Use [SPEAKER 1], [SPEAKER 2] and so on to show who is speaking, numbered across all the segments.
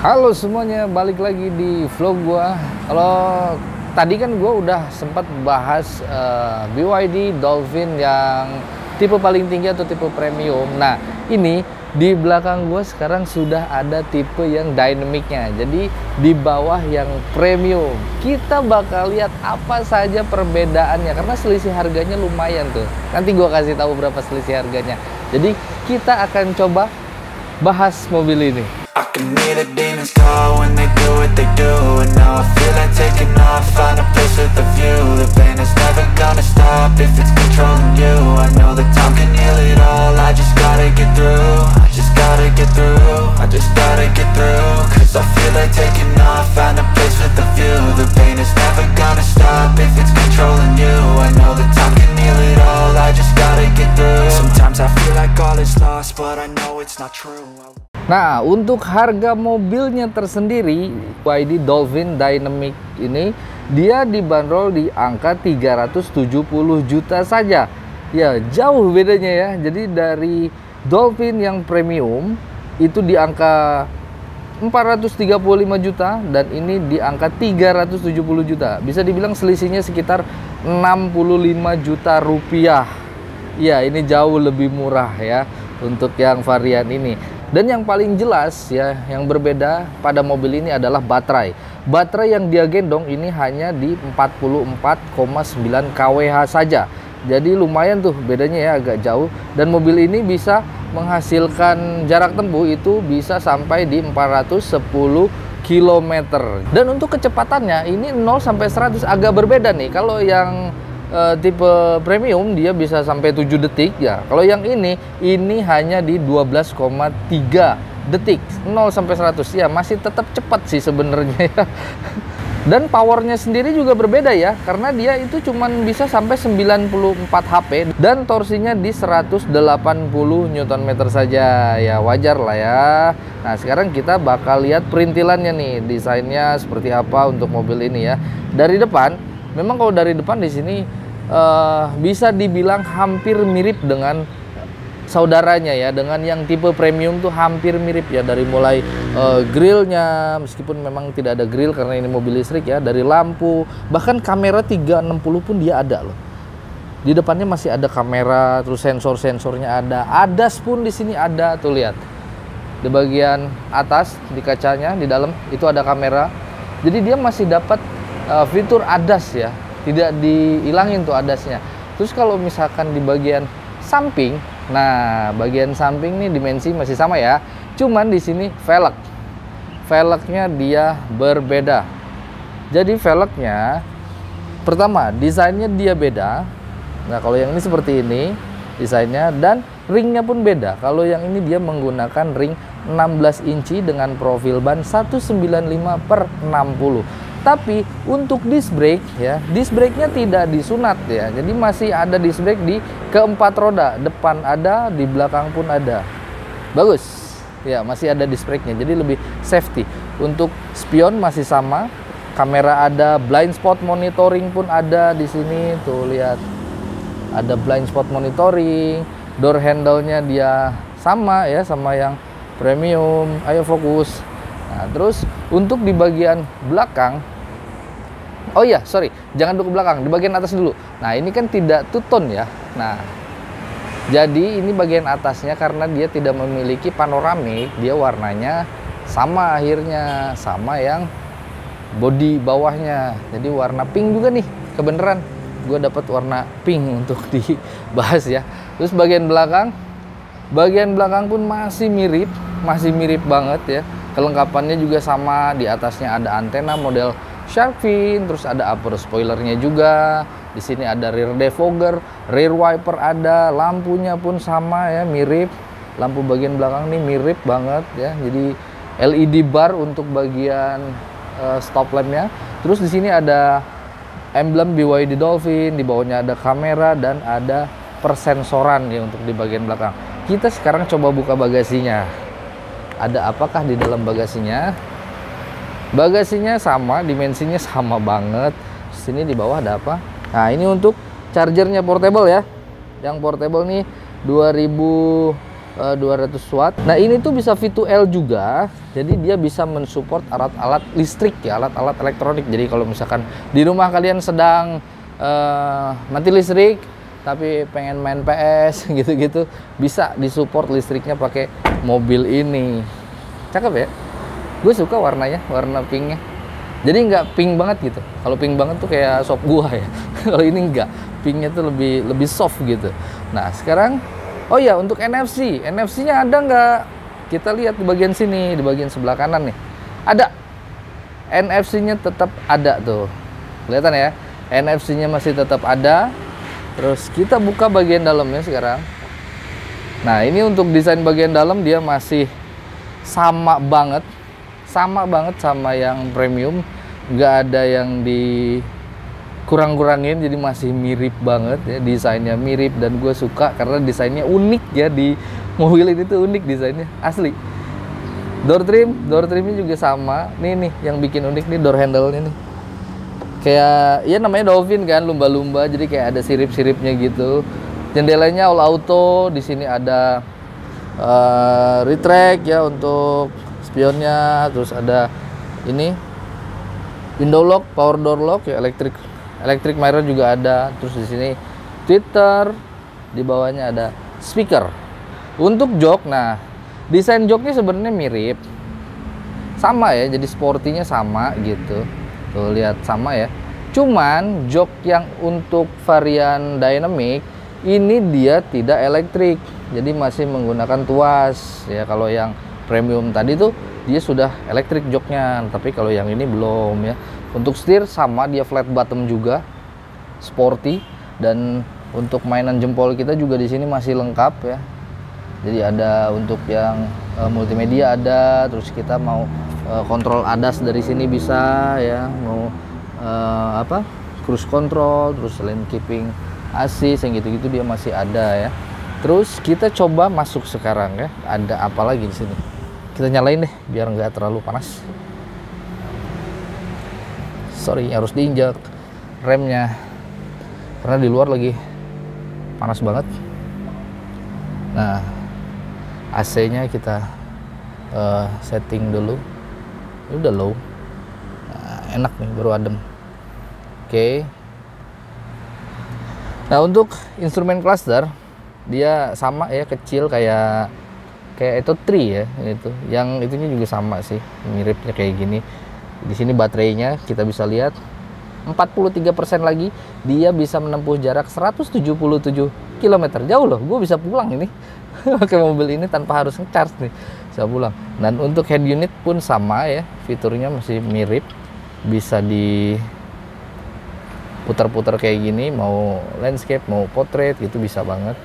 [SPEAKER 1] Halo semuanya, balik lagi di vlog gua. Kalau tadi kan gua udah sempat bahas BYD Dolphin yang tipe paling tinggi atau tipe premium. Nah, ini di belakang gua sekarang sudah ada tipe yang dynamicnya. Jadi di bawah yang premium. Kita bakal lihat apa saja perbedaannya karena selisih harganya lumayan tuh. Nanti gua kasih tahu berapa selisih harganya. Jadi kita akan coba bahas mobil ini.
[SPEAKER 2] I can hear the demons call when they do what they do. And now I feel like taking off, find a place with a view. The pain is never gonna stop if it's controlling you. I know that time can heal it all, I just gotta get through. I just gotta get through, I just gotta get through. Cause I feel like taking off, find a place with a view. The pain is never gonna stop if it's controlling you. I know that time can heal it all, I just gotta get through. Sometimes I feel like all is lost, but I know it's not true.
[SPEAKER 1] Nah, untuk harga mobilnya tersendiri, BYD Dolphin Dynamic ini, dia dibanderol di angka 370 juta saja. Ya, jauh bedanya ya. Jadi dari Dolphin yang premium, itu di angka 435 juta, dan ini di angka 370 juta. Bisa dibilang selisihnya sekitar 65 juta rupiah. Ya, ini jauh lebih murah ya untuk yang varian ini. Dan yang paling jelas ya, yang berbeda pada mobil ini adalah baterai. Baterai yang dia gendong ini hanya di 44,9 kWh saja. Jadi lumayan tuh bedanya ya, agak jauh. Dan mobil ini bisa menghasilkan jarak tempuh itu bisa sampai di 410 km. Dan untuk kecepatannya ini 0 sampai 100 agak berbeda nih. Kalau yang tipe premium dia bisa sampai 7 detik ya. Kalau yang ini hanya di 12,3 detik 0 sampai 100 ya, masih tetap cepat sih sebenarnya ya. Dan powernya sendiri juga berbeda ya, karena dia itu cuman bisa sampai 94 HP dan torsinya di 180 Nm saja ya, wajar lah ya. Nah, sekarang kita bakal lihat perintilannya nih, desainnya seperti apa untuk mobil ini ya. Dari depan, memang kalau dari depan di sini bisa dibilang hampir mirip dengan saudaranya ya, dengan yang tipe premium tuh hampir mirip ya, dari mulai grillnya, meskipun memang tidak ada grill karena ini mobil listrik ya, dari lampu, bahkan kamera 360 pun dia ada loh. Di depannya masih ada kamera, terus sensor-sensornya ada, ADAS pun di sini ada tuh, lihat. Di bagian atas di kacanya di dalam itu ada kamera. Jadi dia masih dapat fitur ADAS ya. Tidak dihilangin tuh ADAS-nya. Terus kalau misalkan di bagian samping, nah bagian samping nih dimensi masih sama ya. Cuman di sini velgnya dia berbeda. Jadi velgnya pertama desainnya dia beda. Nah kalau yang ini seperti ini desainnya, dan ringnya pun beda. Kalau yang ini dia menggunakan ring 16 inci dengan profil ban 195/60. Tapi untuk disc brake ya, disc brake-nya tidak disunat ya. Jadi masih ada disc brake di keempat roda, depan ada, di belakang pun ada. Bagus. Ya, masih ada disc brake-nya. Jadi lebih safety. Untuk spion masih sama, kamera ada, blind spot monitoring pun ada di sini. Tuh lihat. Ada blind spot monitoring, door handle-nya dia sama ya, sama yang premium. Ayo fokus. Nah, terus untuk di bagian belakang, oh iya, sorry, jangan dulu ke belakang, di bagian atas dulu. Nah, ini kan tidak two-tone ya. Nah, jadi ini bagian atasnya karena dia tidak memiliki panoramik, dia warnanya sama akhirnya, sama yang bodi bawahnya. Jadi warna pink juga nih, kebenaran. Gue dapat warna pink untuk dibahas ya. Terus bagian belakang pun masih mirip banget ya. Kelengkapannya juga sama, di atasnya ada antena model shark fin, terus ada upper spoilernya juga. Di sini ada rear defogger, rear wiper ada, lampunya pun sama ya, mirip. Lampu bagian belakang nih mirip banget ya. Jadi LED bar untuk bagian stop lampnya. Terus di sini ada emblem BYD Dolphin, di bawahnya ada kamera dan ada persensoran ya untuk di bagian belakang. Kita sekarang coba buka bagasinya. Ada apakah di dalam bagasinya? Bagasinya sama, dimensinya sama banget. Sini di bawah ada apa? Nah, ini untuk chargernya portable ya. Yang portable nih 2000 200 watt. Nah ini tuh bisa V2L juga, jadi dia bisa mensupport alat-alat listrik ya, alat-alat elektronik. Jadi kalau misalkan di rumah kalian sedang mati listrik tapi pengen main PS gitu-gitu, bisa disupport listriknya pakai mobil ini. Cakep ya, gue suka warnanya, warna pinknya. Jadi nggak pink banget gitu. Kalau pink banget tuh kayak shop gua ya. Kalau ini nggak, pinknya tuh lebih soft gitu. Nah sekarang, oh ya untuk NFC-nya ada nggak? Kita lihat di bagian sini, di bagian sebelah kanan nih. Ada. NFC-nya tetap ada tuh. Kelihatan ya? NFC-nya masih tetap ada. Terus kita buka bagian dalamnya sekarang. Nah ini untuk desain bagian dalam dia masih sama banget sama yang premium, nggak ada yang dikurang-kurangin, jadi masih mirip banget ya, desainnya mirip dan gue suka karena desainnya unik ya, di mobil ini tuh unik desainnya asli. Door trimnya juga sama nih yang bikin unik nih door handle-nya nih, kayak ya namanya Dolphin kan, lumba-lumba, jadi kayak ada sirip-siripnya gitu. Jendelanya all auto, di sini ada retract ya untuk spionnya, terus ada ini window lock, power door lock ya, electric mirror juga ada. Terus di sini tweeter, di bawahnya ada speaker. Untuk jok, nah desain joknya sebenarnya mirip, sama ya, jadi sportinya sama gitu. Tuh lihat sama ya. Cuman jok yang untuk varian dynamic ini dia tidak elektrik, jadi masih menggunakan tuas ya. Kalau yang premium tadi tuh dia sudah elektrik joknya, tapi kalau yang ini belum ya. Untuk setir sama, dia flat bottom juga, sporty, dan untuk mainan jempol kita juga di sini masih lengkap ya. Jadi ada untuk yang multimedia ada, terus kita mau kontrol ADAS dari sini bisa ya, mau cruise control, terus lane keeping assist yang gitu-gitu dia masih ada ya. Terus kita coba masuk sekarang ya, ada apa lagi di sini? Kita nyalain deh biar nggak terlalu panas. Sorry, harus diinjak remnya karena di luar lagi panas banget. Nah, AC-nya kita setting dulu. Ini udah low. Nah, enak nih, baru adem. Oke. Nah, untuk instrumen cluster dia sama ya, kecil kayak itu 3 ya, itu. Yang itunya juga sama sih, miripnya kayak gini. Di sini baterainya kita bisa lihat 43% lagi, dia bisa menempuh jarak 177 km. Jauh loh, gue bisa pulang ini pakai mobil ini tanpa harus ngecharge nih, bisa pulang. Dan untuk head unit pun sama ya, fiturnya masih mirip, bisa diputar-putar kayak gini, mau landscape mau portrait gitu bisa banget.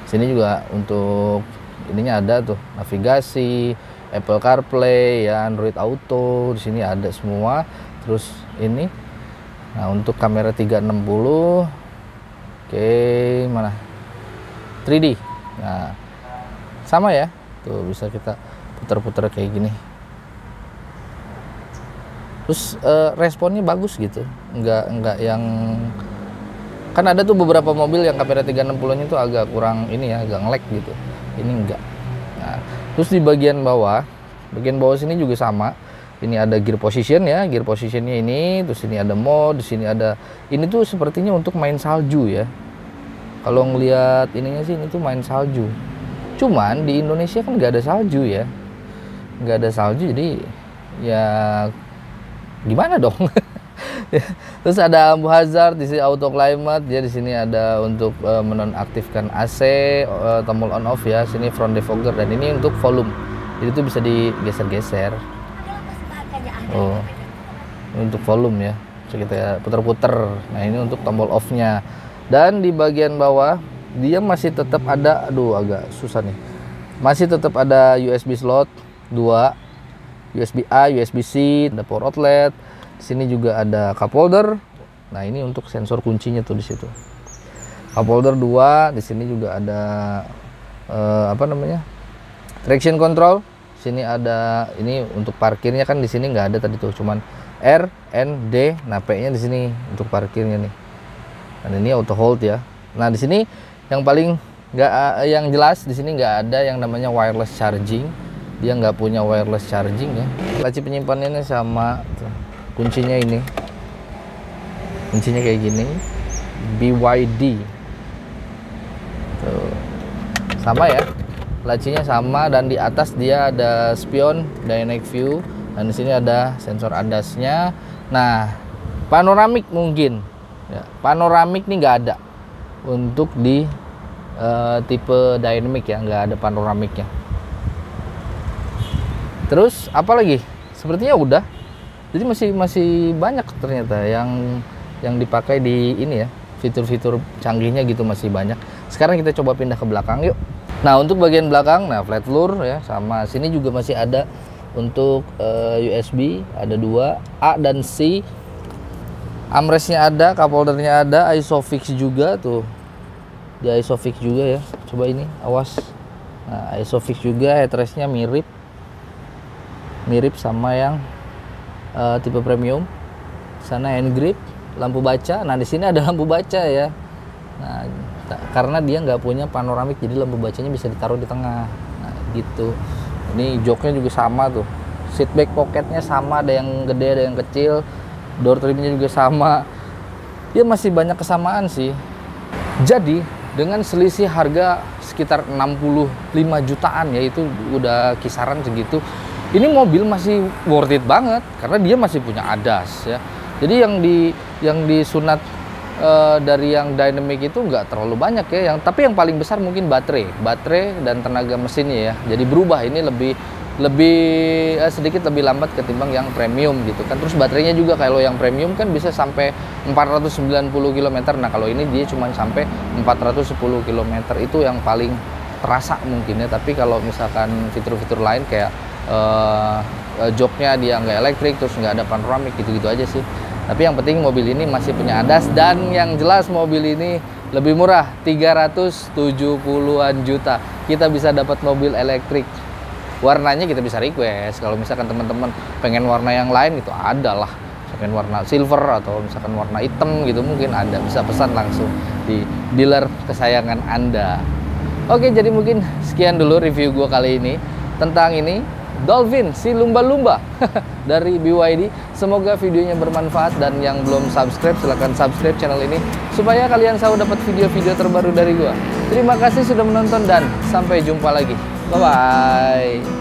[SPEAKER 1] Sini juga untuk ininya ada tuh, navigasi, Apple CarPlay ya, Android Auto, di sini ada semua. Terus ini, nah untuk kamera 360, oke, mana 3D, nah sama ya, tuh bisa kita putar-putar kayak gini. Terus responnya bagus gitu, nggak yang, kan ada tuh beberapa mobil yang kamera 360-nya itu agak kurang ini ya, agak nge-lag gitu. Ini enggak. Nah, terus di bagian bawah sini juga sama. Ini ada gear position ya, gear positionnya ini. Terus ini ada mode, di sini ada. Ini tuh sepertinya untuk main salju ya. Kalau ngelihat ininya sih, ini tuh main salju. Cuman di Indonesia kan nggak ada salju ya, nggak ada salju, jadi ya gimana dong? Terus ada lampu hazard, di sini auto climate ya, di sini ada untuk menonaktifkan AC, tombol on off ya, sini front defogger, dan ini untuk volume, jadi itu bisa digeser-geser. Oh, ini untuk volume ya, bisa kita putar-putar. Nah ini untuk tombol off-nya. Dan di bagian bawah dia masih tetap ada, aduh agak susah nih, masih tetap ada USB slot 2, USB A, USB C, ada power outlet. Di sini juga ada cup holder. Nah, ini untuk sensor kuncinya tuh di situ. Cup holder 2, di sini juga ada traction control. Sini ada, ini untuk parkirnya kan di sini nggak ada tadi tuh, cuman R, N, D. Nah, P-nya di sini untuk parkirnya nih. Dan ini auto hold ya. Nah, di sini yang paling Nggak, yang jelas di sini nggak ada yang namanya wireless charging. Dia nggak punya wireless charging ya. Laci penyimpanannya sama, tuh. Kuncinya ini, kuncinya kayak gini, BYD, tuh. Sama ya, lacinya sama, dan di atas dia ada spion, dynamic view, dan di sini ada sensor ADAS-nya. Nah, panoramik mungkin, ya, panoramik nih nggak ada untuk di tipe dynamic ya, nggak ada panoramiknya. Terus apa lagi? Sepertinya udah. Jadi masih banyak ternyata yang dipakai di ini ya, fitur-fitur canggihnya gitu masih banyak. Sekarang kita coba pindah ke belakang yuk. Nah, untuk bagian belakang, nah flat floor ya, sama sini juga masih ada untuk USB, ada 2 A dan C. Armrestnya ada, cup holdernya ada, ISOFIX juga tuh. Di ISOFIX juga ya. Coba ini, awas. Nah, ISOFIX juga, headrestnya mirip sama yang tipe premium. Sana hand grip, lampu baca. Nah, di sini ada lampu baca ya. Nah, karena dia nggak punya panoramik, jadi lampu bacanya bisa ditaruh di tengah. Nah, gitu. Ini joknya juga sama tuh. Seat back pocketnya sama, ada yang gede, ada yang kecil. Door trimnya juga sama. Ya masih banyak kesamaan sih. Jadi dengan selisih harga sekitar 65 jutaan ya, itu udah kisaran segitu. Ini mobil masih worth it banget karena dia masih punya ADAS ya. Jadi yang disunat dari yang dynamic itu nggak terlalu banyak ya. Tapi yang paling besar mungkin baterai dan tenaga mesinnya ya. Jadi berubah, ini lebih sedikit lebih lambat ketimbang yang premium gitu kan. Terus baterainya juga kalau yang premium kan bisa sampai 490 km. Nah, kalau ini dia cuma sampai 410 km, itu yang paling terasa mungkin ya. Tapi kalau misalkan fitur-fitur lain kayak joknya dia nggak elektrik, terus nggak ada panoramik, gitu-gitu aja sih. Tapi yang penting mobil ini masih punya ADAS, dan yang jelas mobil ini lebih murah, 370-an juta. Kita bisa dapat mobil elektrik. Warnanya kita bisa request. Kalau misalkan teman-teman pengen warna yang lain, itu ada lah. Misalkan warna silver atau misalkan warna hitam gitu, mungkin ada. Bisa pesan langsung di dealer kesayangan Anda. Oke, jadi mungkin sekian dulu review gue kali ini tentang ini Dolphin, si lumba-lumba dari BYD. Semoga videonya bermanfaat, dan yang belum subscribe silahkan subscribe channel ini supaya kalian selalu dapat video-video terbaru dari gua. Terima kasih sudah menonton dan sampai jumpa lagi. Bye-bye.